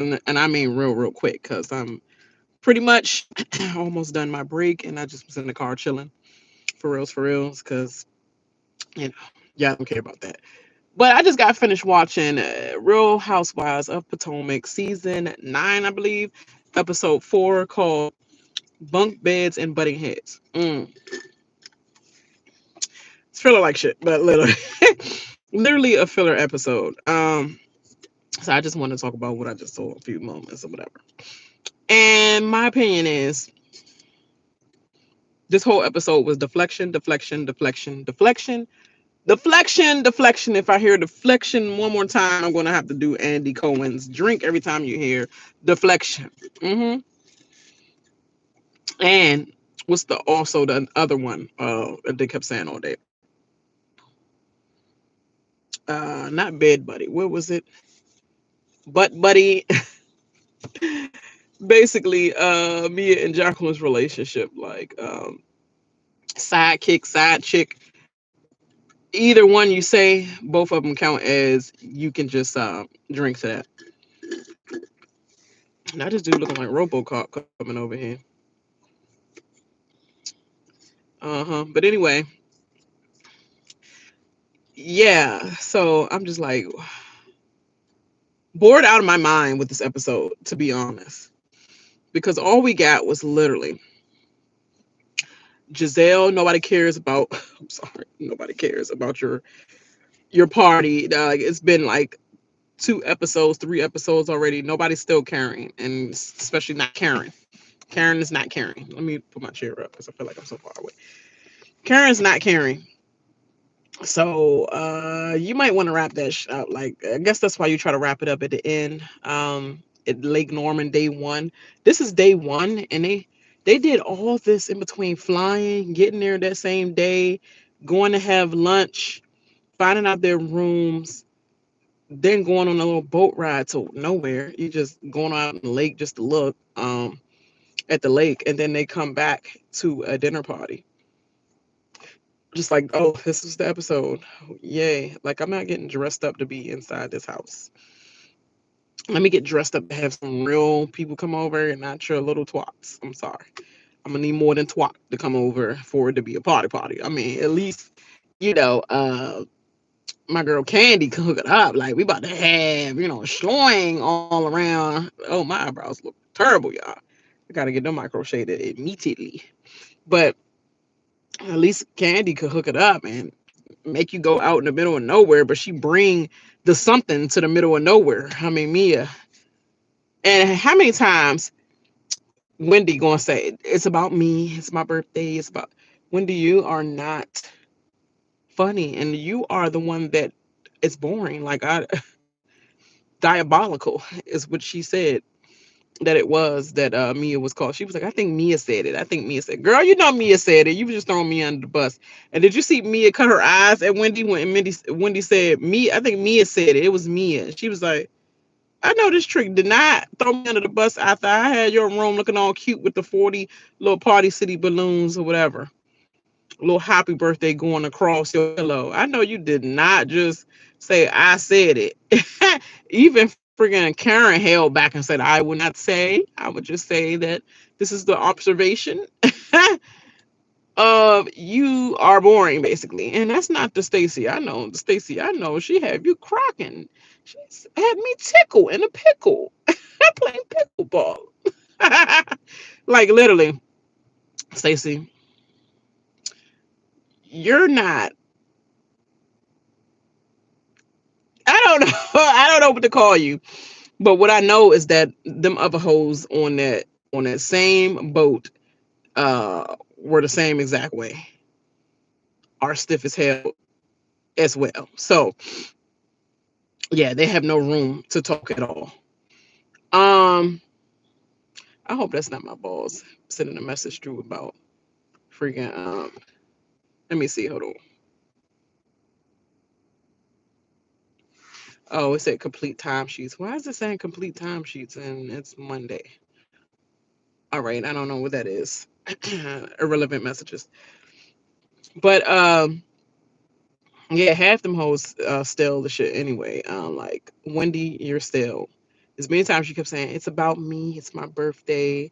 and I mean real quick, because I'm pretty much almost done my break, and I just was in the car chilling for reals, because you know, yeah, I don't care about that. But I just got finished watching Real Housewives of Potomac season 9, I believe, episode 4, called Bunk Beds and Butting Heads. It's filler like shit, but literally, literally a filler episode. So I just want to talk about what I just saw, a few moments or whatever. And my opinion is, this whole episode was deflection, deflection, deflection, deflection, deflection, deflection. If I hear deflection one more time, I'm gonna have to do Andy Cohen's drink every time you hear deflection. hmm And what's the other one? They kept saying all day. Not bed buddy. What was it? Butt buddy. Basically, Mia and Jacqueline's relationship, like sidekick, side chick. Either one you say, both of them count as you can just drink to that. Now this dude looking like RoboCop coming over here. But anyway, yeah. So I'm just like bored out of my mind with this episode, to be honest, because all we got was literally Giselle. Nobody cares about. I'm sorry. Nobody cares about your party. It's been like 2 episodes, 3 episodes already. Nobody's still caring, and especially not Karen. Karen is not caring. Let me put my chair up because I feel like I'm so far away. Karen's not caring. So you might want to wrap that up. Like, I guess that's why you try to wrap it up at the end. At Lake Norman, day one. This is day one, and they did all this in between, flying, getting there that same day, going to have lunch, finding out their rooms, then going on a little boat ride to nowhere. You just going out in the lake just to look at the lake, and then they come back to a dinner party. Just like, oh, this was the episode. Yay. Like, I'm not getting dressed up to be inside this house. Let me get dressed up to have some real people come over and not your little twats. I'm sorry. I'm gonna need more than twat to come over for it to be a party. I mean, at least, you know, my girl Candy can hook it up. Like, we about to have, showing all around. Oh, my eyebrows look terrible, y'all. I gotta get them micro shaded immediately. But at least Candy could hook it up and make you go out in the middle of nowhere, but she bring the something to the middle of nowhere. I mean, Mia. And how many times Wendy gonna say it's about me, it's my birthday, it's about Wendy, you are not funny, and you are the one that is boring. Like, I diabolical is what she said that it was, that Mia was called. She was like, I think Mia said it. I think Mia said, girl, you know Mia said it. You was just throwing me under the bus. And did you see Mia cut her eyes at Wendy when Wendy said me? I think Mia said it. It was Mia. She was like, I know this trick did not throw me under the bus after I had your room looking all cute with the 40 little Party City balloons or whatever. Little happy birthday going across your pillow. I know you did not just say I said it. Even friggin' Karen held back and said, I would not say. I would just say that this is the observation of you are boring, basically. And that's not the Stacy I know. The Stacy I know, she had you cracking. She's had me tickle in a pickle. Playing pickleball. Like, literally, Stacy, you're not. I don't know. I don't know what to call you. But what I know is that them other hoes on that same boat were the same exact way. Are stiff as hell as well. So yeah, they have no room to talk at all. Um, I hope that's not my boss sending a message through about freaking let me see, hold on. Oh, it said complete timesheets. Why is it saying complete timesheets and it's Monday? All right, I don't know what that is. Irrelevant messages. But yeah, half them hoes still the shit anyway. Like, Wendy, you're still. As many times she kept saying, "It's about me. It's my birthday."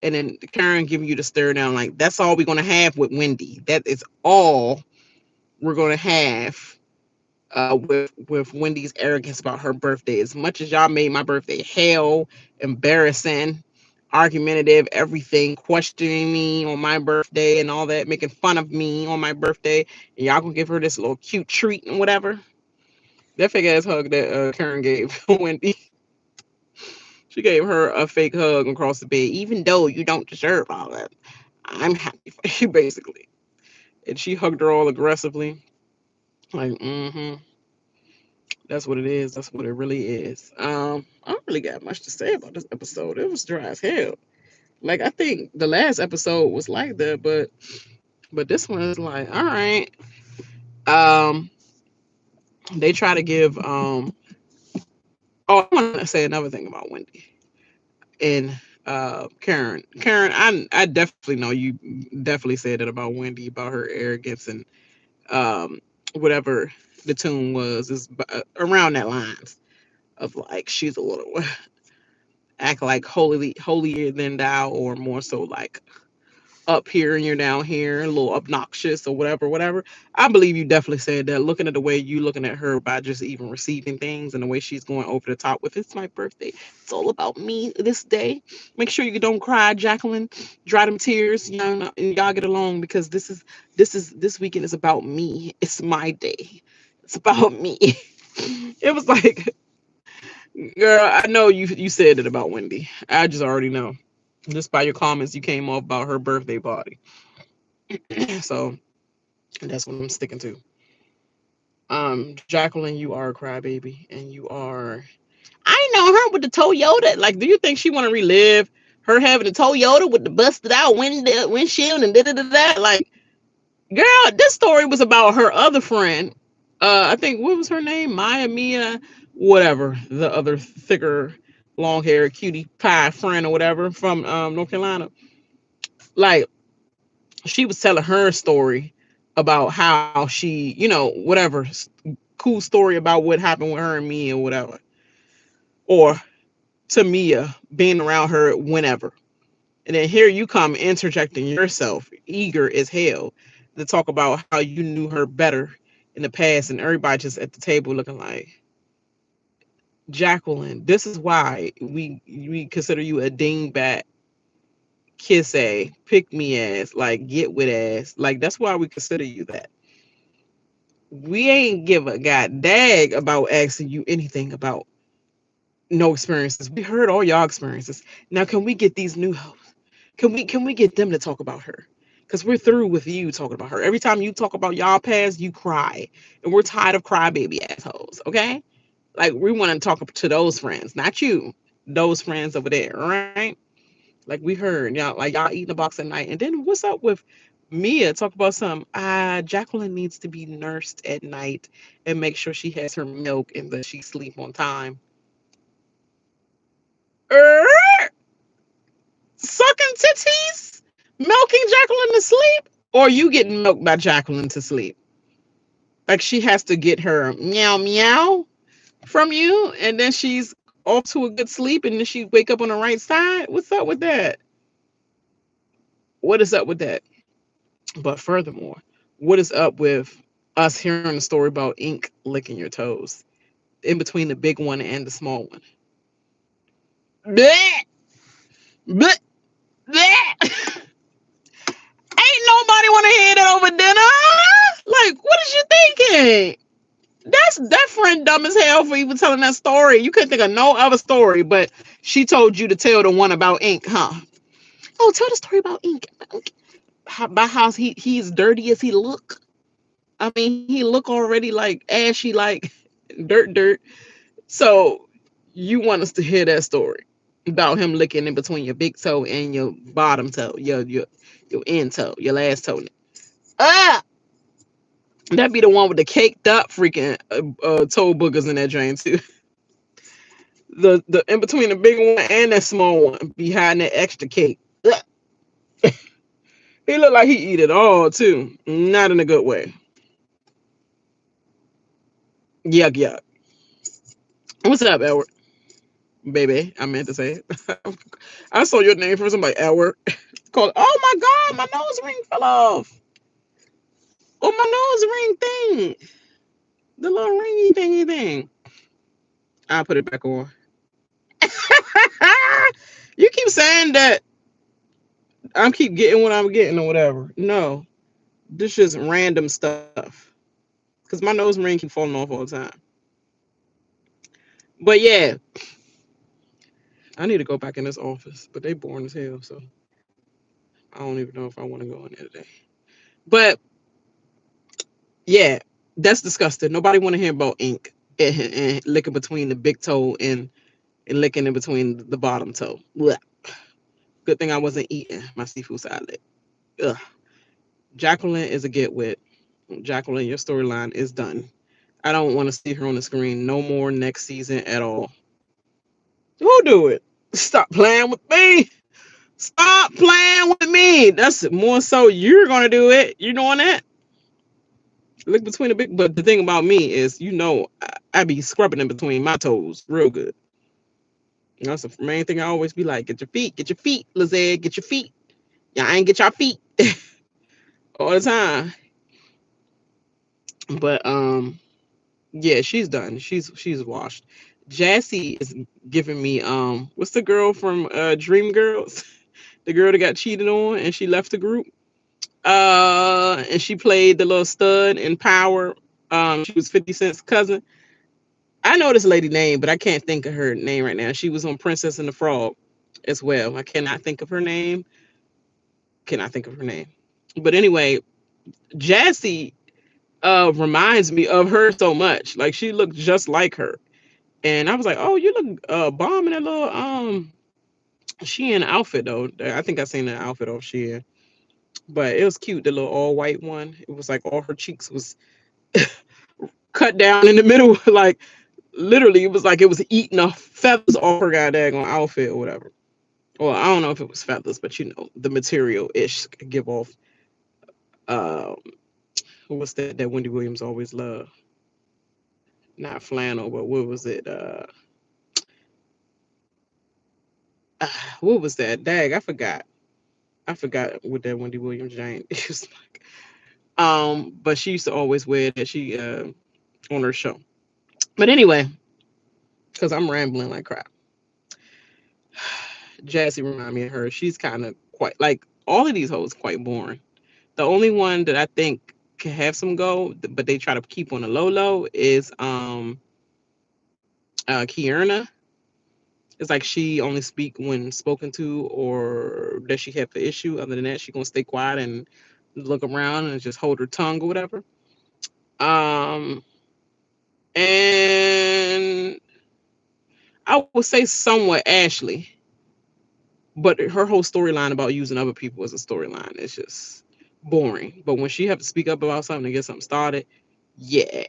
And then Karen giving you the stare down, like, that's all we're gonna have with Wendy. That is all we're gonna have with Wendy's arrogance about her birthday. As much as y'all made my birthday hell, embarrassing, argumentative, everything, questioning me on my birthday and all that, making fun of me on my birthday, and y'all gonna give her this little cute treat and whatever. That fake ass hug that Karen gave Wendy. She gave her a fake hug across the bed, even though you don't deserve all that. I'm happy for you, basically. And she hugged her all aggressively. Like, that's what it is. That's what it really is. I don't really got much to say about this episode. It was dry as hell. Like, I think the last episode was like that, but this one is like, all right. Um, they try to give oh, I want to say another thing about Wendy and Karen. Karen, I definitely know you definitely said it about Wendy, about her arrogance and um whatever the tune was is around that lines of like she's a little act like holier than thou, or more so like up here and you're down here, a little obnoxious or whatever. I believe you definitely said that. Looking at the way you looking at her by just even receiving things and the way she's going over the top with, it's my birthday. It's all about me this day. Make sure you don't cry, Jacqueline. Dry them tears, and y'all get along because this weekend is about me. It's my day. It's about me. It was like, girl, I know you said it about Wendy. I just already know. Just by your comments, you came off about her birthday party. So that's what I'm sticking to. Jacqueline, you are a crybaby, and you are. I know her with the Toyota. Like, do you think she want to relive her having a Toyota with the busted out windshield and da da da da? Like, girl, this story was about her other friend. I think what was her name? Mia, whatever. The other thicker, long hair, cutie pie friend or whatever from North Carolina. Like, she was telling her story about how she, whatever cool story about what happened with her and me or whatever, or to Mia being around her whenever. And then here you come interjecting yourself, eager as hell, to talk about how you knew her better in the past, and everybody just at the table looking like, Jacqueline, this is why we consider you a dingbat, kiss a, pick me ass, like get with ass. Like, that's why we consider you that. We ain't give a god dag about asking you anything about no experiences. We heard all y'all experiences. Now can we get these new hoes? Can we get them to talk about her? Because we're through with you talking about her. Every time you talk about y'all past, you cry. And we're tired of crybaby assholes. Okay? Like, we want to talk to those friends, not you. Those friends over there, all right? Like, we heard y'all, like, y'all eating a box at night. And then what's up with Mia? Talk about some Jacqueline needs to be nursed at night and make sure she has her milk and that she sleep on time. Er, Sucking titties, milking Jacqueline to sleep, or you getting milked by Jacqueline to sleep? Like, she has to get her meow meow from you, and then she's off to a good sleep, and then she wake up on the right side. What's up with that? What is up with that? But furthermore, what is up with us hearing the story about ink licking your toes in between the big one and the small one? Blech, blech, blech. Ain't nobody want to hear that over dinner. Like, what is you thinking? That friend dumb as hell for even telling that story. You couldn't think of no other story, but she told you to tell the one about ink, huh? Oh, tell the story about ink. By how he's dirty as he look. I mean, he look already like ashy, like dirt. So you want us to hear that story about him licking in between your big toe and your bottom toe, your end toe, your last toe. Ah, that'd be the one with the caked up freaking toe boogers in that drain too. The in between the big one and that small one behind that extra cake. Ugh. He looked like he eat it all too, not in a good way. Yuck yuck. What's up, Edward? baby. I meant to say. I saw your name first. I'm like, at work. Called. Oh my God, my nose ring fell off. Oh, my nose ring thing. The little ringy thingy thing. I put it back on. You keep saying that I'm keep getting what I'm getting or whatever. No, this is random stuff. Cause my nose ring keep falling off all the time. But yeah, I need to go back in this office. But they boring as hell, so I don't even know if I want to go in there today. But yeah, that's disgusting. Nobody want to hear about ink and licking between the big toe and licking in between the bottom toe. Blech. Good thing I wasn't eating my seafood salad. Ugh. Jacqueline is a get wet. Jacqueline, your storyline is done. I don't want to see her on the screen no more next season at all. Who do it? Stop playing with me. Stop playing with me. That's more so you're gonna do it. You doing that? Look between the big. But the thing about me is, I be scrubbing in between my toes real good. That's the main thing I always be like, get your feet, Lizette, get your feet. Y'all ain't get your feet all the time. But yeah, she's done. She's washed. Jassy is giving me what's the girl from Dream Girls? The girl that got cheated on and she left the group. And she played the little stud in Power. She was 50 Cent's cousin. I know this lady name, but I can't think of her name right now. She was on Princess and the Frog as well. I cannot think of her name. Cannot think of her name. But anyway, Jassy reminds me of her so much. Like she looked just like her. And I was like, oh, you look bomb in that little Shein outfit though. I think I seen that outfit off Shein. But it was cute, the little all white one. It was like all her cheeks was cut down in the middle, like literally it was like it was eating off feathers off her goddamn outfit or whatever. Well, I don't know if it was feathers, but the material ish could give off um what's that Wendy Williams always loved? Not flannel, but what was it? What was that? Dag, I forgot. I forgot what that Wendy Williams giant is like. But she used to always wear that she on her show. But anyway, because I'm rambling like crap. Jassy remind me of her. She's kind of quite like all of these hoes quite boring. The only one that I think can have some go, but they try to keep on the low is Kierna. It's like she only speak when spoken to or does she have an issue. Other than that, she gonna stay quiet and look around and just hold her tongue or whatever. Um and I would say somewhat Ashley, but her whole storyline about using other people as a storyline is just boring. But when she have to speak up about something to get something started, yeah,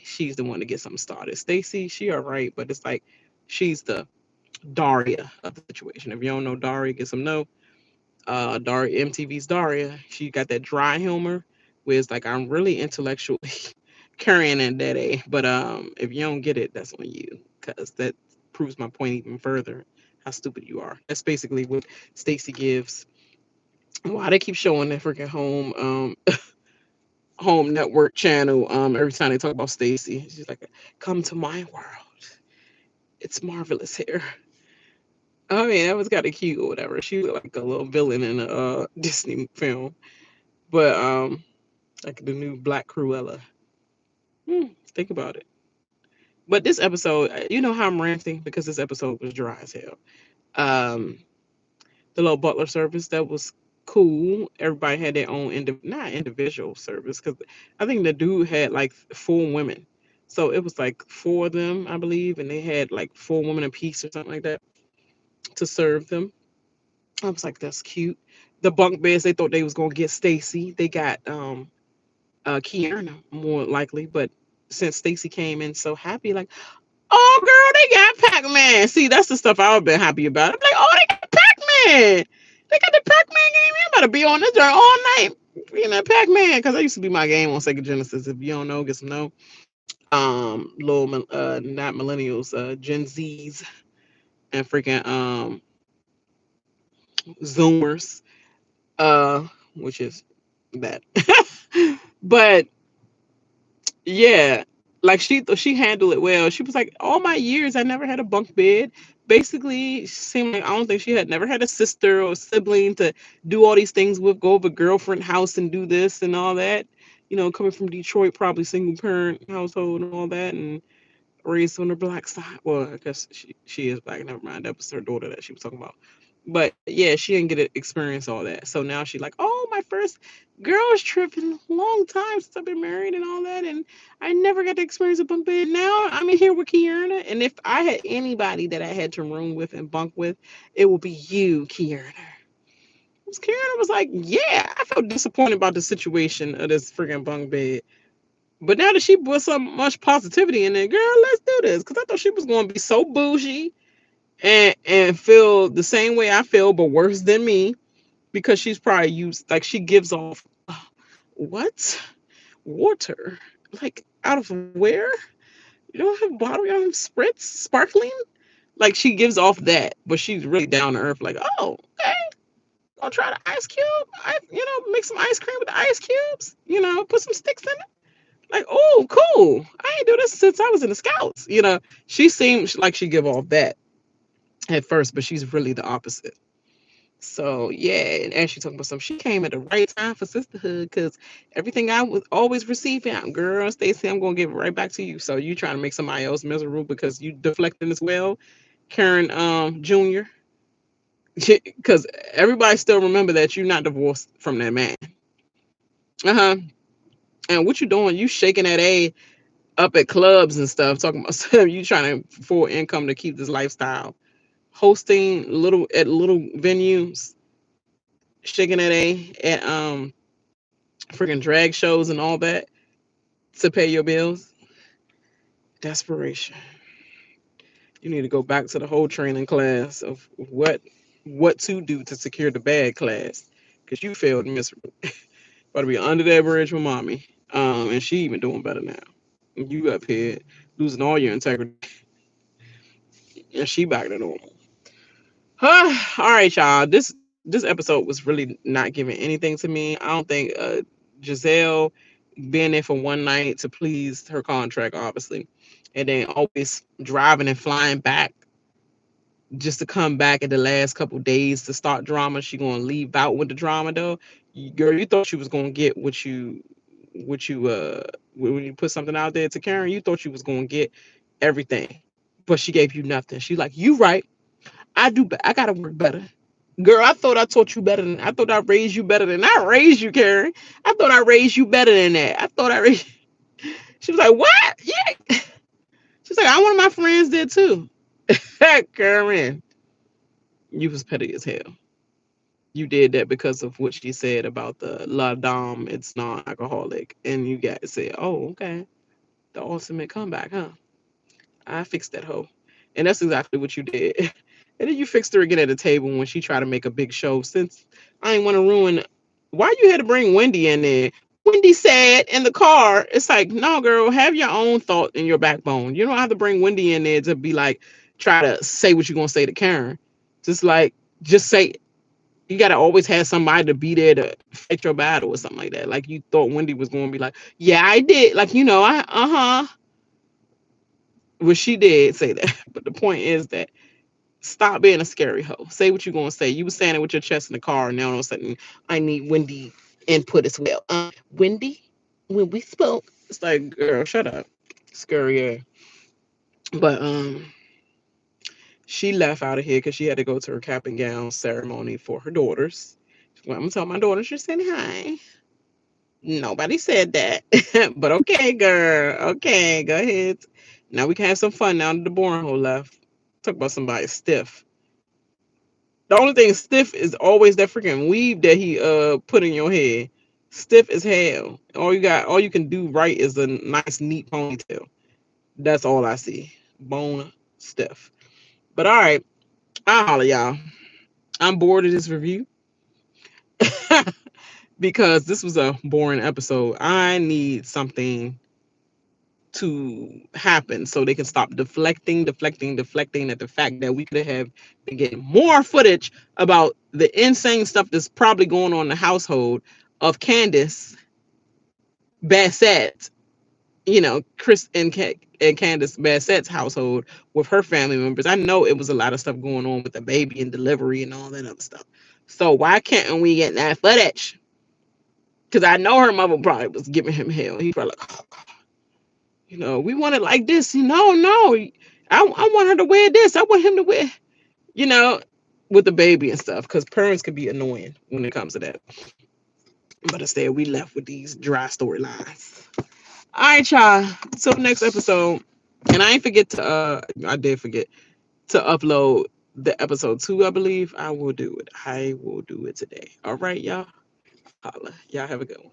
she's the one to get something started. Stacy, she all right, but it's like she's the Daria of the situation. If you don't know Daria, get some know. Daria, MTV's Daria, she got that dry humor where it's like I'm really intellectually carrying in that A. But if you don't get it, that's on you. Cause that proves my point even further. How stupid you are. That's basically what Stacy gives. Why they keep showing that freaking home network channel every time they talk about Stacy. She's like, come to my world. It's marvelous here. I mean, that was kind of cute or whatever. She looked like a little villain in a Disney film. But like the new Black Cruella. Think about it. But this episode, you know how I'm ranting because this episode was dry as hell. Um, the little butler service that was cool. Everybody had their own not individual service because I think the dude had like four women, so it was like four of them, I believe, and they had like four women apiece or something like that to serve them. I was like, that's cute. The bunk beds, they thought they was gonna get Stacy. They got Kierna more likely, but since Stacy came in so happy, like, oh girl, they got Pac-Man. See, that's the stuff I would have been happy about. I'm like, oh, they got Pac-Man. They got the Pac-Man game. I'm about to be on this joint all night. Being that Pac-Man, because that used to be my game on Sega Genesis. If you don't know, get some know. Little not millennials, Gen Zs. and freaking Zoomers, uh, which is that. But yeah, like she handled it well. She was like, all my years I never had a bunk bed. Basically, she seemed like I don't think she had never had a sister or sibling to do all these things with, go over girlfriend house and do this and all that. Coming from Detroit, probably single parent household and all that, and raised on the black side. Well, I guess she is black. Never mind. That was her daughter that she was talking about. But yeah, she didn't get to experience all that. So now she's like, oh, my first girls trip in a long time since I've been married and all that, and I never got to experience a bunk bed. Now I'm in here with Kierna, and if I had anybody that I had to room with and bunk with, it would be you, Kierna. Kierna was like, yeah, I felt disappointed about the situation of this freaking bunk bed. But now that she put so much positivity in there, girl, let's do this. Because I thought she was going to be so bougie and feel the same way I feel, but worse than me. Because she's probably used, like, she gives off, what? Water? Like, out of where? You don't have bottle, you don't have spritz, sparkling? Like, she gives off that, but she's really down to earth, like, oh, okay. Gonna try the ice cube. Make some ice cream with the ice cubes. Put some sticks in it. Like, oh, cool. I ain't do this since I was in the scouts. She seems like she give off that at first, but she's really the opposite. So yeah, and as she talking about something, she came at the right time for sisterhood because everything I was always receiving, girl, Stacey, I'm gonna give it right back to you. So you trying to make somebody else miserable because you deflecting as well, Karen Jr. Because everybody still remember that you're not divorced from that man. Uh-huh. And what you doing? You shaking that A up at clubs and stuff, talking about stuff. You trying to full income to keep this lifestyle, hosting little venues, shaking that A at freaking drag shows and all that to pay your bills. Desperation. You need to go back to the whole training class of what to do to secure the bag class, because you failed miserably. About to be under that bridge with mommy, and she even doing better now. You up here losing all your integrity, and she back to normal. All right, y'all. This episode was really not giving anything to me. I don't think Giselle being there for one night to please her contract, obviously, and then always driving and flying back just to come back in the last couple days to start drama. She gonna leave out with the drama though. Girl, you thought you was gonna get what you when you put something out there to Karen, you thought you was gonna get everything, but she gave you nothing. She's like, you right. I gotta work better. Girl, I thought I taught you better than I thought I raised you better than I raised you, Karen. I thought I raised you better than that. I thought I raised. She was like, what? Yeah. She's like, I one of my friends did too. Karen, you was petty as hell. You did that because of what she said about the La Dame, it's non-alcoholic. And you guys said, oh, okay. The ultimate comeback, huh? I fixed that hoe. And that's exactly what you did. And then you fixed her again at the table when she tried to make a big show. Since I ain't want to ruin, why you had to bring Wendy in there? Wendy said in the car, it's like, no, girl, have your own thought in your backbone. You don't have to bring Wendy in there to be like, try to say what you're going to say to Karen. Just like, just say, you got to always have somebody to be there to fight your battle or something like that. Like you thought Wendy was going to be like, yeah, I did. Like, uh-huh. Well, she did say that. But the point is that stop being a scary hoe. Say what you're gonna say. You were saying it with your chest in the car, and now all of a sudden I need Wendy input as well. Wendy, when we spoke, it's like, girl, shut up, scary air. But she left out of here because she had to go to her cap and gown ceremony for her daughters. Well, I'm gonna tell my daughters you're saying hi. Nobody said that, but okay, girl. Okay, go ahead. Now we can have some fun now that the boring hole left. Talk about somebody stiff. The only thing stiff is always that freaking weave that he put in your head. Stiff as hell. All you can do right is a nice neat ponytail. That's all I see. Bone stiff. But all right, I'll holler y'all. I'm bored of this review because this was a boring episode. I need something to happen so they can stop deflecting at the fact that we could have been getting more footage about the insane stuff that's probably going on in the household of Candace Bassett, Chris and Candace Bassett's household with her family members. I know it was a lot of stuff going on with the baby and delivery and all that other stuff. So why can't we get that footage? Because I know her mother probably was giving him hell. He probably like, oh, we want it like this. No, I want her to wear this. I want him to wear, you know, with the baby and stuff. Because parents can be annoying when it comes to that. But instead, we left with these dry storylines. All right, y'all. Till next episode. And I ain't forget to I did forget to upload the episode 2, I believe. I will do it. I will do it today. All right, y'all. Holla. Y'all have a good one.